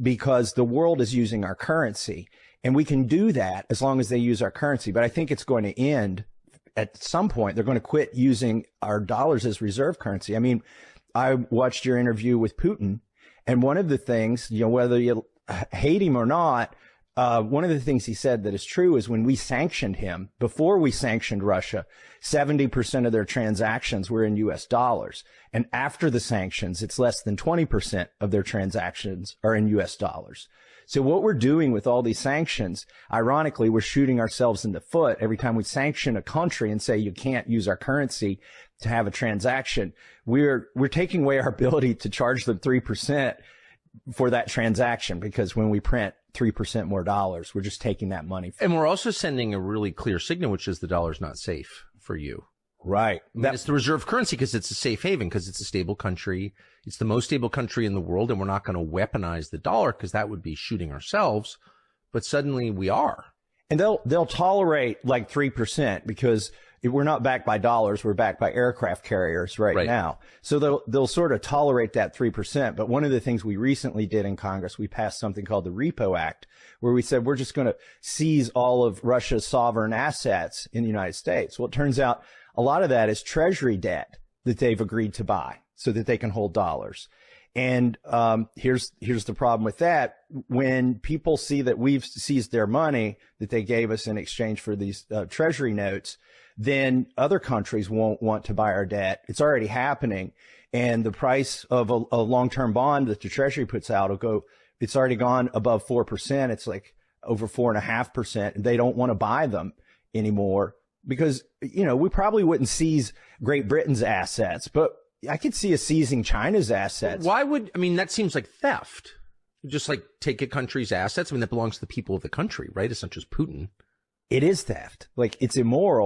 because the world is using our currency. And we can do that as long as they use our currency. But I think it's going to end at some point. They're going to quit using our dollars as reserve currency. I mean, I watched your interview with Putin, and one of the things, whether you hate him or not, one of the things he said that is true is when we sanctioned him, before we sanctioned Russia, 70% of their transactions were in U.S. dollars. And after the sanctions, it's less than 20% of their transactions are in U.S. dollars. So what we're doing with all these sanctions, ironically, we're shooting ourselves in the foot every time we sanction a country and say you can't use our currency to have a transaction. We're taking away our ability to charge them 3% for that transaction, because when we print 3% more dollars, we're just taking that money. And we're also sending a really clear signal, which is the dollar's not safe for you. Right. It's the reserve currency because it's a safe haven, because it's a stable country. It's the most stable country in the world, and we're not going to weaponize the dollar because that would be shooting ourselves. But suddenly we are. And they'll tolerate like 3% because we're not backed by dollars. We're backed by aircraft carriers right now. So they'll sort of tolerate that 3%. But one of the things we recently did in Congress, we passed something called the Repo Act, where we said we're just going to seize all of Russia's sovereign assets in the United States. Well, it turns out a lot of that is treasury debt that they've agreed to buy so that they can hold dollars. And here's the problem with that. When people see that we've seized their money that they gave us in exchange for these treasury notes, then other countries won't want to buy our debt. It's already happening. And the price of a long-term bond that the Treasury puts out it's already gone above 4%. It's like over 4.5%. And they don't want to buy them anymore because, we probably wouldn't seize Great Britain's assets, but I could see us seizing China's assets. That seems like theft. Just like take a country's assets. That belongs to the people of the country, right? It's not just Putin. It is theft. Like, it's immoral.